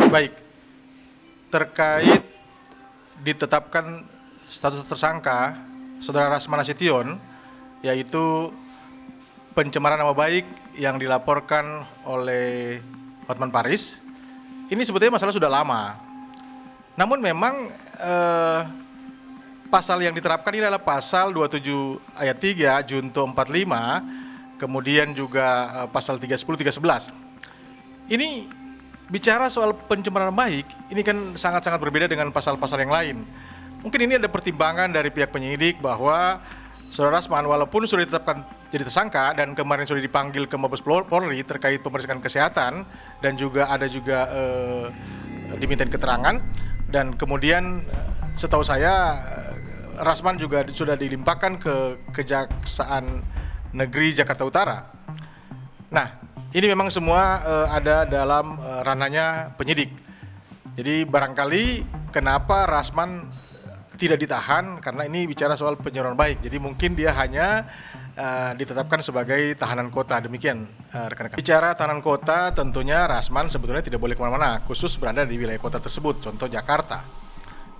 Baik, terkait ditetapkan status tersangka Saudara Rasman Nasution, yaitu pencemaran nama baik yang dilaporkan oleh Hotman Paris, ini sebetulnya masalah sudah lama. Namun memang pasal yang diterapkan ini adalah pasal 27 ayat 3 Junto 45, kemudian juga pasal 310, 311. Ini bicara soal pencemaran nama baik, ini kan sangat-sangat berbeda dengan pasal-pasal yang lain. Mungkin ini ada pertimbangan dari pihak penyidik bahwa Saudara Rasman walaupun sudah ditetapkan jadi tersangka dan kemarin sudah dipanggil ke Mabes Polri terkait pemeriksaan kesehatan dan juga ada dimintain keterangan, dan kemudian setahu saya Rasman juga sudah dilimpahkan ke Kejaksaan Negeri Jakarta Utara. Nah, ini memang semua ada dalam ranahnya penyidik. Jadi barangkali kenapa Rasman tidak ditahan, karena ini bicara soal pencemaran baik. Jadi mungkin dia hanya ditetapkan sebagai tahanan kota. Demikian rekan-rekan. Bicara tahanan kota, tentunya Rasman sebetulnya tidak boleh kemana-mana, khusus berada di wilayah kota tersebut, contoh Jakarta.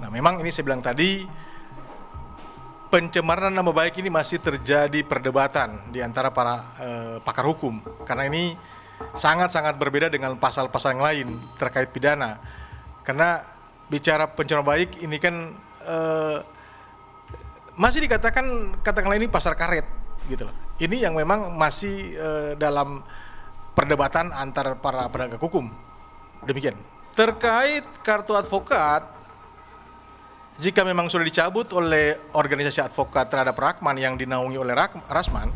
Nah, memang ini saya bilang tadi, pencemaran nama baik ini masih terjadi perdebatan di antara para pakar hukum, karena ini sangat-sangat berbeda dengan pasal-pasal yang lain terkait pidana. Karena bicara pencemaran baik ini kan masih katakanlah ini pasar karet gitu loh. Ini yang memang masih dalam perdebatan antar para penegak hukum. Demikian. Terkait kartu advokat, jika memang sudah dicabut oleh organisasi advokat terhadap Rasman yang dinaungi oleh Rasman,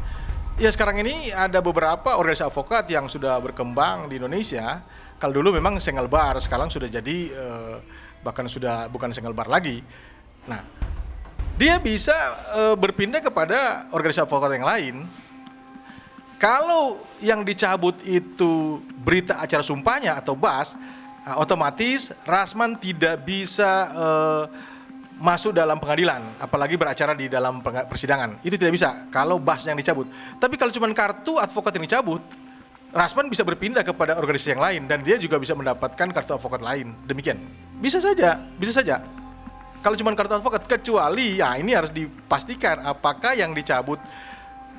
ya sekarang ini ada beberapa organisasi advokat yang sudah berkembang di Indonesia. Kalau dulu memang single bar, sekarang sudah jadi bahkan sudah bukan single bar lagi. Nah, dia bisa berpindah kepada organisasi advokat yang lain. Kalau yang dicabut itu berita acara sumpahnya atau BAS, otomatis Rasman tidak bisa masuk dalam pengadilan, apalagi beracara di dalam persidangan. Itu tidak bisa kalau BAS yang dicabut. Tapi kalau cuma kartu advokat yang dicabut, Rasman bisa berpindah kepada organisasi yang lain dan dia juga bisa mendapatkan kartu advokat lain. Demikian. Bisa saja. Kalau cuma kartu advokat, kecuali ya ini harus dipastikan apakah yang dicabut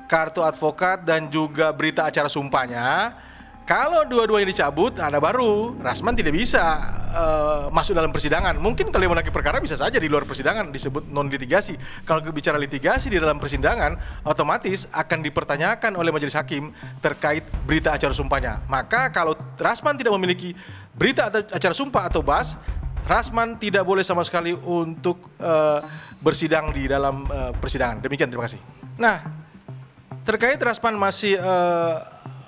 kartu advokat dan juga berita acara sumpahnya. Kalau dua-duanya dicabut, ada baru Rasman tidak bisa masuk dalam persidangan. Mungkin kalau menagih perkara bisa saja di luar persidangan disebut non litigasi. Kalau bicara litigasi di dalam persidangan, otomatis akan dipertanyakan oleh majelis hakim terkait berita acara sumpahnya. Maka kalau Rasman tidak memiliki berita acara sumpah atau BAS, Rasman tidak boleh sama sekali untuk bersidang di dalam persidangan. Demikian, terima kasih. Nah, terkait Rasman masih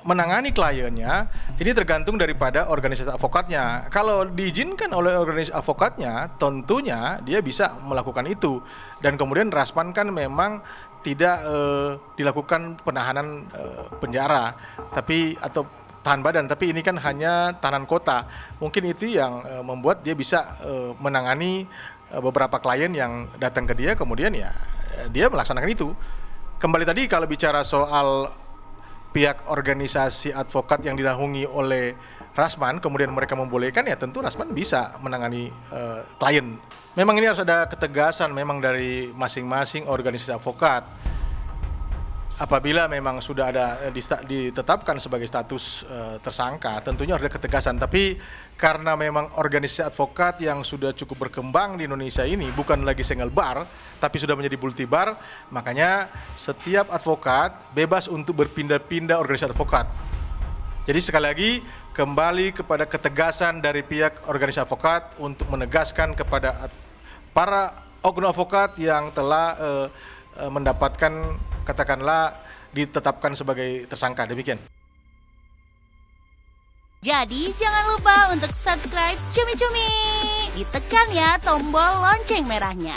menangani kliennya, ini tergantung daripada organisasi advokatnya. Kalau diizinkan oleh organisasi advokatnya, tentunya dia bisa melakukan itu. Dan kemudian Rasman kan memang tidak dilakukan penahanan penjara, atau tahan badan, tapi ini kan hanya tahanan kota. Mungkin itu yang membuat dia bisa menangani beberapa klien yang datang ke dia, kemudian ya dia melaksanakan itu. Kembali tadi kalau bicara soal pihak organisasi advokat yang dinaungi oleh Rasman, kemudian mereka membolehkan, ya tentu Rasman bisa menangani klien. Memang ini harus ada ketegasan memang dari masing-masing organisasi advokat. Apabila memang sudah ada ditetapkan sebagai status tersangka, tentunya harus ada ketegasan. Tapi karena memang organisasi advokat yang sudah cukup berkembang di Indonesia ini bukan lagi single bar, tapi sudah menjadi multi bar, makanya setiap advokat bebas untuk berpindah-pindah organisasi advokat. Jadi sekali lagi kembali kepada ketegasan dari pihak organisasi advokat untuk menegaskan kepada para oknum advokat yang telah mendapatkan, katakanlah, ditetapkan sebagai tersangka. Demikian. Jadi jangan lupa untuk subscribe Cumi Cumi. Ditekan ya tombol lonceng merahnya.